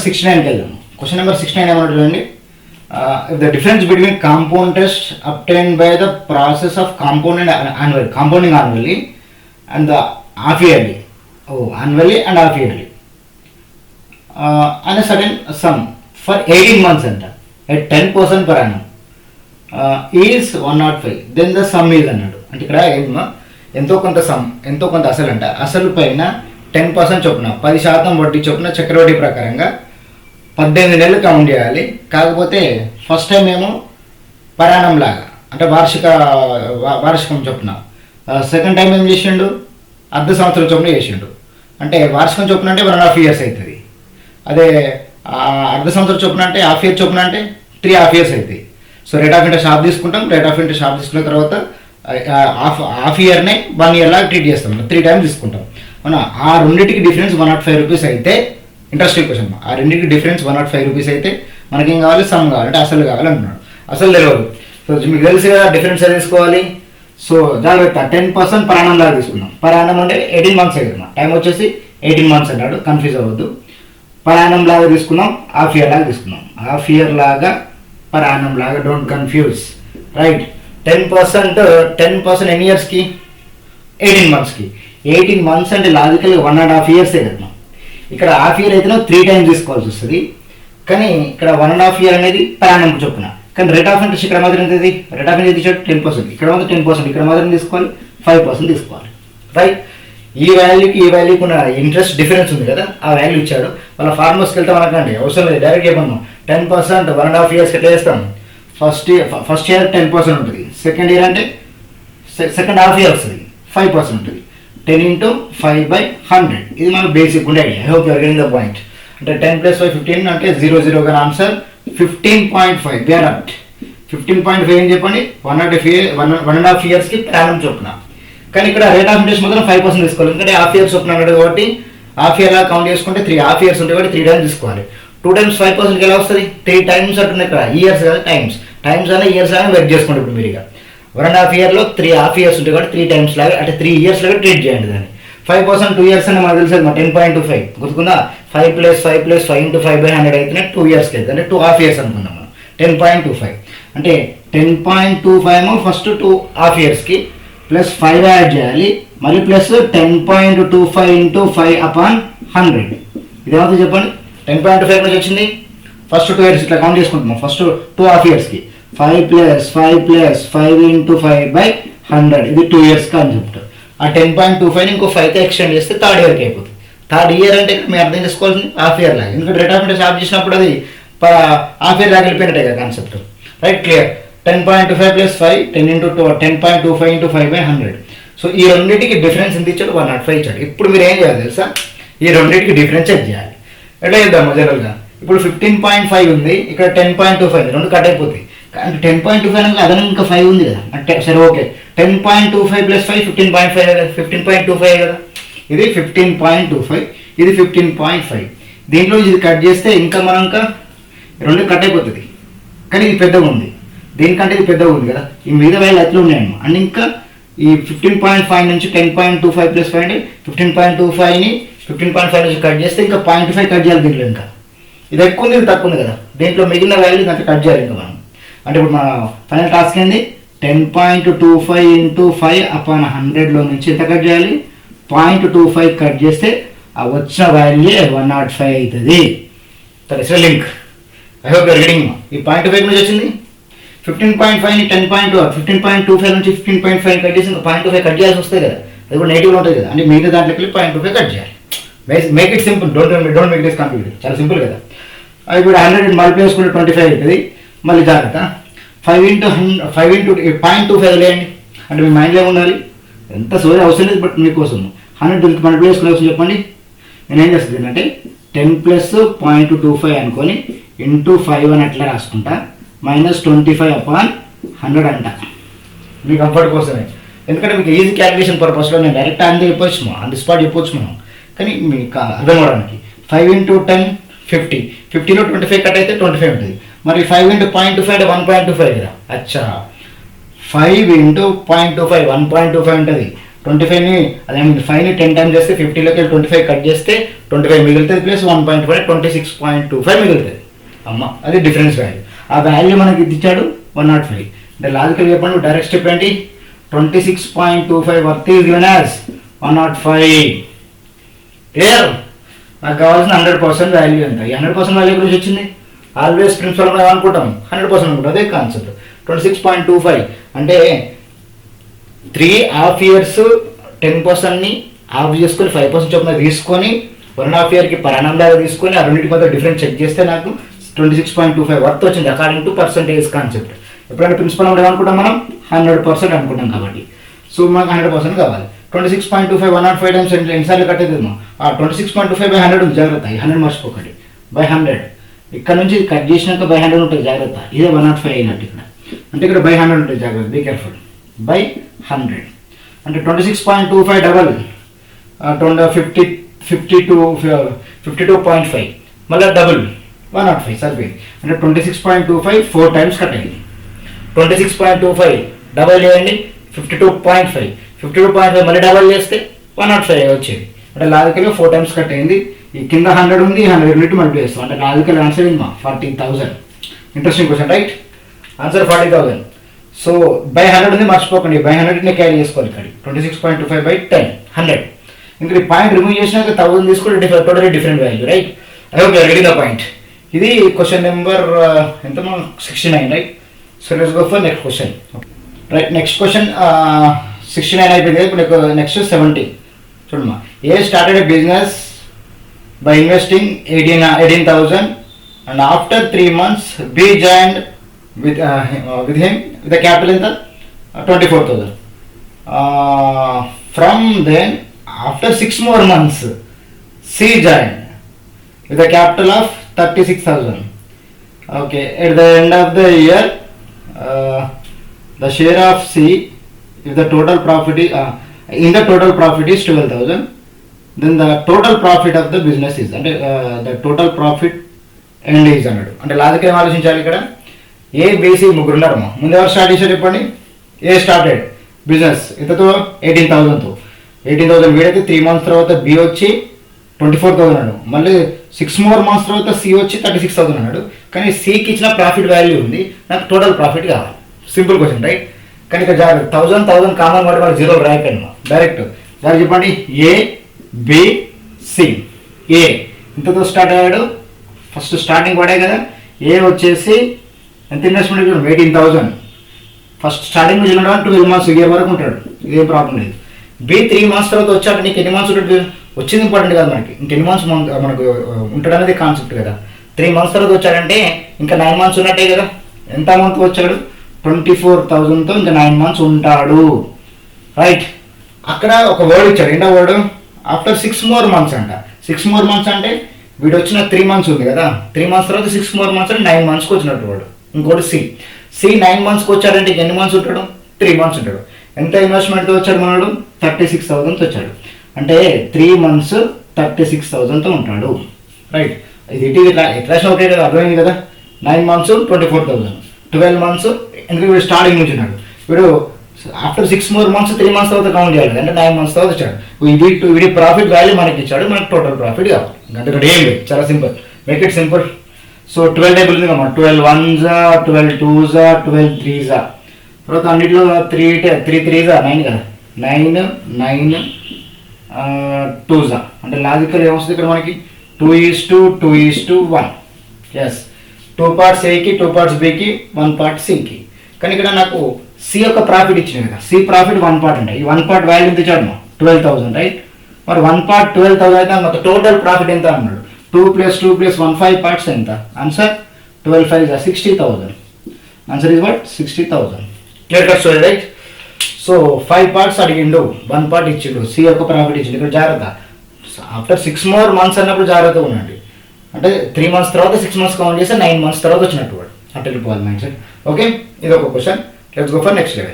69కి వెళ్దాం. Question number 69 ఏమన్నా చూడండి. If the difference between compound test obtained by the process of compounding annually and the half yearly, annually and half yearly, and a certain sum for 18 months at 10% per annum is 105, then the sum is అన్నాడు. అంటే ఇక్కడ ఎంతో కొంత some, ఎంతో కొంత అసలు అంట. అసలు పైన 10% చొప్పున 10% వడ్డీ చొప్పున చక్రవడ్డీ ప్రకారంగా 18 నెలలు కౌంట్ చేయాలి. కాకపోతే ఫస్ట్ టైం ఏమో పరాణం లాగా అంటే వార్షికం చొప్పున, సెకండ్ టైం ఏం చేసిండు అర్ధ సంవత్సరం చొప్పున చేసిండు. అంటే వార్షికం చొప్పున అంటే 1.5 years అవుతుంది. అదే అర్ధ సంవత్సరం చొప్పున అంటే హాఫ్ ఇయర్ చొప్పున అంటే 3.5 years అవుతాయి. So rate of interest half తీసుకుంటాం. రేట్ ఆఫ్ ఇంట్రెస్ట్ హాఫ్ తీసుకున్న తర్వాత హాఫ్ ఇయర్నే 1 year లాగా ట్రీట్ చేస్తాం. 3 times తీసుకుంటాం. మన ఆ రెండింటికి డిఫరెన్స్ 105 rupees అయితే, ఇంట్రెస్టింగ్ క్వశ్చన్, ఆ రెండింటికి డిఫరెన్స్ 105 rupees అయితే మనకేం కావాలి, సమ్ కావాలి, అంటే అసలు కావాలి అంటున్నాడు. అసలు తెలియదు. సో మీకు తెలుసు కదా డిఫరెన్స్ ఎలా తీసుకోవాలి. సో జాగ్రత్త, 10% పరాణం లాగా తీసుకున్నాం. పరాణం అంటే 18 months కదా, టైం వచ్చేసి 18 months అన్నాడు, కన్ఫ్యూజ్ అవ్వద్దు. పరాణం లాగా తీసుకున్నాం, హాఫ్ ఇయర్ లాగా తీసుకున్నాం. హాఫ్ ఇయర్ లాగా పరాణం లాగా, డోంట్ కన్ఫ్యూజ్, రైట్. 10% ఎన్ని ఇయర్స్కి, 18 monthsకి. 18 months అంటే లాజికల్గా 1.5 years కదా. ఇక్కడ హాఫ్ ఇయర్ అయితే 3 times తీసుకోవాల్సి వస్తుంది. కానీ ఇక్కడ 1.5 year అనేది పరాణం చొప్పున. కానీ రేట్ ఆఫ్ ఇంట్రెస్ట్ ఇక్కడ మాత్రం ఎంత, రేట్ ఆఫ్ ఇంట్రెస్ట్ 10%, ఇక్కడ మాత్రం 10%, ఇక్కడ మాత్రం తీసుకోవాలి 5% తీసుకోవాలి, రైట్. ఈ వాల్యూకి ఈ వాల్యూకి ఉన్న ఇంట్రెస్ట్ డిఫరెన్స్ ఉంది కదా, ఆ వాల్యూ ఇచ్చాడు. వాళ్ళ ఫార్మర్స్కి వెళ్తాం అనకండి, అవసరం లేదు, డైరెక్ట్ చెప్పాము. 10% 1.5 years ఎట్లా చేస్తాం, ఫస్ట్ ఇయర్ 10% ఉంటుంది, సెకండ్ ఇయర్ అంటే సెకండ్ హాఫ్ ఇయర్ వస్తుంది 5% ఉంటుంది. 10 into 5/100, ఇది మన బేసిక్ ఉండే idea. I hope you're getting the point. అంటే 10 + 5 15 అంటే 00 గా ఆన్సర్ 15.5. వేర్ అట్ 15.5 ఏం చెప్పండి, 1.5 yearsకి ప్రారంభం చొప్పున. కానీ ఇక్కడ రేట్ ఆఫ్ ఇంట్రెస్ట్ మాత్రం 5% తీసుకోవాలి. ఎందుకంటే హాఫ్ ఇయర్ చొప్పున అన్నాడు కాబట్టి హాఫ్ ఇయర్ లాగా కౌంట్ చేసుకుంటే 3 half years ఉంటాయి కాబట్టి 3 times తీసుకోవాలి. 2 times 5% ఎలా వస్తుంది, 3 times అంటున్నాయి ఇక్కడ, ఇయర్స్ కదా, టైమ్స్ అనే ఇయర్స్ లాగా వెయిట్ చేసుకోండి. ఇప్పుడు మీరు ఇక 1.5 yearలో 3 half years ఉంటాయి కాబట్టి 3 times లాగా, అంటే 3 years లాగా ట్రీట్ చేయండి దాన్ని. 5% 2 years అని మనకు తెలుసు, 10.25 గుర్తుకుందా. 5 + 5 + 5 into 5/100 అయితేనే 2 yearsకి అవుతుంది, అంటే 2 half years అనుకుందాం మనం. 10.25 అంటే 10.25 ఏమో ఫస్ట్ 2 half yearsకి ప్లస్ 5 యాడ్ చేయాలి, మళ్ళీ ప్లస్ 10.25 into 5/100. ఇదేమవుతుంది చెప్పండి, 10.25 నుంచి వచ్చింది. ఫస్ట్ 2 years ఇట్లా కౌంట్ చేసుకుంటున్నాం. ఫస్ట్ 2 half yearsకి 5 + 5 into 5/100, ఇది 2 years కాన్సెప్ట్. ఆ 10.25 ఇంకో 5తో ఎక్స్టెండ్ చేస్తే 3rd yearకి అయిపోతుంది. 3rd year అంటే మీరు అర్థం చేసుకోవాల్సింది హాఫ్ ఇయర్ లాగా, ఎందుకంటే రేట్ ఆఫ్ ఇంట్రెస్ట్ ఆఫ్ చేసినప్పుడు అది హాఫ్ ఇయర్ లాగా వెళ్ళిపోయినట్టే కదా concept, right. Clear. 10.25 + 5 10 into 10.25 into 5/100. So ఈ రెండింటికి డిఫరెన్స్ ఎంత ఇచ్చాడు, 105 ఇచ్చాడు. ఇప్పుడు మీరు ఏం చేయాలి తెలుసా, ఈ రెండింటికి డిఫరెన్స్ చెక్ చేయాలి. ఎట్లా చేద్దాం జనరల్గా, ఇప్పుడు 15.5 ఉంది, ఇక్కడ 10.25, రెండు కట్ అయిపోతాయి. అంటే 10.25 అనేది అదనం ఇంకా 5 ఉంది కదా, అంటే సరే ఓకే. 10.25 + 5 15.25 కదా. ఇది 15.25, ఇది 15.5. దీంట్లో ఇది కట్ చేస్తే ఇంకా మనం ఇంకా రెండు కట్ అయిపోతుంది. కానీ ఇది పెద్దగా ఉంది, దీనికంటే ఇది పెద్దగా ఉంది కదా. ఈ మీద వాల్యూ అట్లా ఉన్నాయమ్మా. అండ్ ఇంకా ఈ 15.5 నుంచి 10.25 + 5 అంటే 15.25ని 15.5 నుంచి కట్ చేస్తే ఇంకా 0.5 కట్ చేయాలి దీంట్లో. ఇంకా ఇది ఎక్కువ ఉంది, ఇది తక్కువ ఉంది కదా. దీంట్లో మిగిలిన వాల్యూ దాంట్లో కట్ చేయాలి ఇంకా మనం. అంటే ఇప్పుడు మన ఫైనల్ టాస్క్ ఏంది, 10.25 into 5/100లో నుంచి ఎంత కట్ చేయాలి, 0.25 కట్ చేస్తే ఆ వచ్చిన వాల్యూ 105 అవుతుంది. సరే link. I hope you're getting. ఈ 0.25 నుంచి వచ్చింది 15.5ని 15.25 నుంచి 15.5 కట్ చేసి ఇంకా 0.25 కట్ చేయాల్సి వస్తాయి కదా, అది కూడా నెగిటివ్లో ఉంటుంది కదా. అంటే మిగతా దాంట్లోకి వెళ్ళి 0.25 కట్ చేయాలి. Make it simple, don't make this complicated, చాలా సింపుల్ కదా. ఇప్పుడు 100 మల్టిప్లై చేసుకుంటే 25 అవుతుంది. మళ్ళీ జాగ్రత్త, 5 into 0.25 లేండి. అంటే మీ మైండ్లో ఉండాలి, ఎంత సోరీ అవసరం లేదు, బట్ మీకోసం 100 మల్టిప్లై చేసుకునే అవసరం చెప్పండి. నేను ఏం చేస్తుంది అంటే 10 + 0.25 అనుకొని ఇంటూ 5 అని అట్లా రాసుకుంటా, -25/100 అంట. మీ కంఫర్ట్ కోసమే, ఎందుకంటే మీకు ఈజీ క్యాలిక్యులేషన్ పర్పస్లో నేను డైరెక్ట్ అంతే చెప్పొచ్చు, ఆన్ ది స్పాట్ చెప్పొచ్చు మనం. కానీ మీకు అర్థం అవడానికి 5 into 10 50, 50లో 25 కట్ అయితే 25 ఉంటుంది. మరి 5 into 0.25 అంటే 1.25 కదా. అచ్చా, 5 into 0.25 1.25 ఉంటుంది. 25ని అదే 5ని 10 టైమ్స్ చేస్తే 50లోకి 25 కట్ చేస్తే 25 మిగులుతుంది ప్లస్ 1.5 26.25 మిగులుతుంది అమ్మ. అది డిఫరెన్స్ వాల్యూ. ఆ వాల్యూ మనకి ఇది ఇచ్చాడు 105. అంటే లాజికల్ చెప్పండి, డైరెక్ట్ స్టెప్ ఏంటి, 26.25 worth is given as 105. Clear? నాకు కావాల్సిన 100% వాల్యూ ఎంత. ఈ 100% వాల్యూ గురించి వచ్చింది ఆల్వేస్ ప్రిన్సిపల్ మనం అనుకుంటాం 100% అనుకుంటాం. అదే కాన్సెప్ట్. 26.25 అంటే 3.5 years 10%ని ఆఫ్ చేసుకొని 5% చొప్పున తీసుకొని 1.5 yearకి పరాణంలాగా తీసుకొని ఆ రెండింటి మధ్య డిఫరెన్స్ చెక్ చేస్తే నాకు 26.25 వర్త్ వచ్చింది అకార్డింగ్ టు పర్సంటేజ్ కాన్సెప్ట్. ఎప్పుడైనా ప్రిన్సిపల్ అంటే అనుకుంటాం మనం 100% అనుకుంటాం కాబట్టి. సో మనకు 100% కావాలి. 26.25 105 టైమ్స్ ఎన్నిసార్లు కట్ అవుతుంది. ఆ 26.25/100 ఉంది, జాగ్రత్త. ఈ 100 మర్చిపోకండి. 100 ఇక్కడ నుంచి కట్ చేసినాక 100 ఉంటుంది, జాగ్రత్త. ఇదే 105 అయినట్టు ఇక్కడ. అంటే ఇక్కడ 100 ఉంటుంది, జాగ్రత్త, బీ కేర్ఫుల్. 100 అంటే 26.25 డబల్ 52.5 మళ్ళీ డబుల్ 105 సరిపోయింది. అంటే 26.25 4 టైమ్స్ కట్ అయింది. 26.25 డబల్ చేయండి 52.5 52.5 మళ్ళీ డబల్ చేస్తే 105 వచ్చేది. అంటే లాజికల్గా 4 టైమ్స్ కట్ అయింది. ఈ కింద 100 ఉంది, 100 యూనిట్ మల్టిప్లై చేస్తాం. అంటే లాజికల్ ఆన్సర్ ఇది 40,000. Interesting question, right? Answer 40,000. So 100 ఉంది, మర్చిపోకండి. 100ని క్యారీ చేసుకోవాలి ఇక్కడ. 26.25/10 100. ఇంకా ఈ పాయింట్ రిమూవ్ చేసినాక 1000 తీసుకుంటే totally different value, right? I hope you are getting the point. ఇది క్వశ్చన్ నెంబర్ ఎంత 69, right? So let's go for next question. Right, next question 69 అయిపోయింది. ఇప్పుడు నెక్స్ట్ 70. చూడమ్మా, a started a business by investing 18,000 and after 3 months B joined with him with a capital in the 24,000. From then after 6 more months C joined with a capital of 36,000. Okay, at the end of the year the share of C if the total profit is in the total profit is 12,000. Then the total profit of the business is అంటే the total profit end is అన్నాడు. అంటే logic ఏం ఆలోచించాలి ఇక్కడ, ఏ BC ముగ్గురు ఉన్నారు. ముందు ఎవరు స్టార్ట్ చేశారు చెప్పండి? ఏ స్టార్టెడ్ బిజినెస్ ఇంతతో 18,000 వీడైతే 3 months తర్వాత బి వచ్చి 24,000 అన్నాడు. మళ్ళీ 6 more months తర్వాత సి వచ్చి 36,000 అన్నాడు. కానీ సికి ఇచ్చిన ప్రాఫిట్ వాల్యూ ఉంది, నాకు టోటల్ ప్రాఫిట్ కావాలి. Simple question, right? కానీ ఇక్కడ 1000 కామన్ వాడి వాళ్ళు 0 రాయకండి. డైరెక్ట్ దానికి చెప్పండి ఏ బి సి. ఏ ఇంతతో స్టార్ట్ అయ్యాడు, ఫస్ట్ స్టార్టింగ్ పడే కదా. ఏ వచ్చేసి ఎంత ఇన్వెస్ట్మెంట్ 18,000 ఫస్ట్ స్టార్టింగ్ నుంచి 12 months ఇయర్ వరకు ఉంటాడు, ఇదేం ప్రాబ్లం లేదు. బి 3 months తర్వాత వచ్చాక నీకు ఎన్ని మంత్స్ ఉంటుంది వచ్చింది ఇంపార్టెంట్ కదా మనకి. ఇంకెన్ని మంత్స్ మనకు ఉంటాడు అనేది కాన్సెప్ట్ కదా. 3 months తర్వాత వచ్చాడంటే ఇంకా 9 months ఉన్నట్టే కదా. ఎంత మంత్ వచ్చాడు 24,000తో ఇంకా 9 months ఉంటాడు, రైట్? అక్కడ ఒక వర్డ్ ఇచ్చాడు, ఏంటో వర్డ్ ఆఫ్టర్ 6 more months అంట. 6 more months అంటే వీడు వచ్చిన 3 months ఉంది కదా, 3 months తర్వాత 6 more months అంటే 9 monthsకి వచ్చినట్టు వాడు. ఇంకోటి సి 9 monthsకి వచ్చాడంటే ఎన్ని మంత్స్ ఉంటాడు? 3 months ఉంటాడు. ఎంత ఇన్వెస్ట్మెంట్తో వచ్చాడు మనడు? 36,000తో వచ్చాడు. అంటే 3 months 36,000తో ఉంటాడు, రైట్? ఇది ఎట్లా ఓకే కదా, అర్థమైంది కదా. 9 months 24,000, 12 months ఎందుకంటే వీడు స్టార్టింగ్ నుంచి ఉన్నాడు. వీడు ఆఫ్టర్ 6 more months 3 months తర్వాత కౌంట్ చేయాలి, అంటే 9 months తర్వాత వచ్చాడు. వీడి ప్రాఫిట్ వాల్యూ మనకి ఇచ్చాడు, మనకి టోటల్ ప్రాఫిట్ కావాలి. అంటే ఇక్కడ ఏం లేదు, చాలా simple, make it simple. So 12 table ఉంది కదా, 12 1s 12 2s 12 3s. తర్వాత అన్నింటిలో 3 3s 9 కదా, 9 2s. అంటే లాజికల్ ఏమొస్తుంది ఇక్కడ మనకి 2:1. ఎస్, 2 parts ఏకి 2 parts బికి 1 part సికి. కానీ ఇక్కడ నాకు సి యొక్క ప్రాఫిట్ ఇచ్చింది కదా, సి ప్రాఫిట్ 1 part అంటే ఈ 1 part వాల్యూ ఎంత ఇచ్చాడు 12,000, రైట్? మరి 1 part 12,000 అయితే మొత్తం టోటల్ ప్రాఫిట్ ఎంత అన్నాడు? 2 + 2 + 1 5 parts ఎంత? Answer 12 5 60,000. Answer is what? 60,000. Clear cut story, right? So 5 parts అడిగిండు, 1 part ఇచ్చిండు, సి యొక్క ప్రాఫిట్ ఇచ్చిండు. ఇక్కడ జాగ్రత్త, ఆఫ్టర్ 6 more months అన్నప్పుడు జాగ్రత్తగా ఉండండి. అంటే 3 months తర్వాత 6 months కౌంట్ చేస్తే 9 months తర్వాత వచ్చినట్టు వాడు. అట్లా వెళ్ళిపోవాలి మైండ్ సెట్. ఓకే, ఇది ఒక question. Let's go for next level.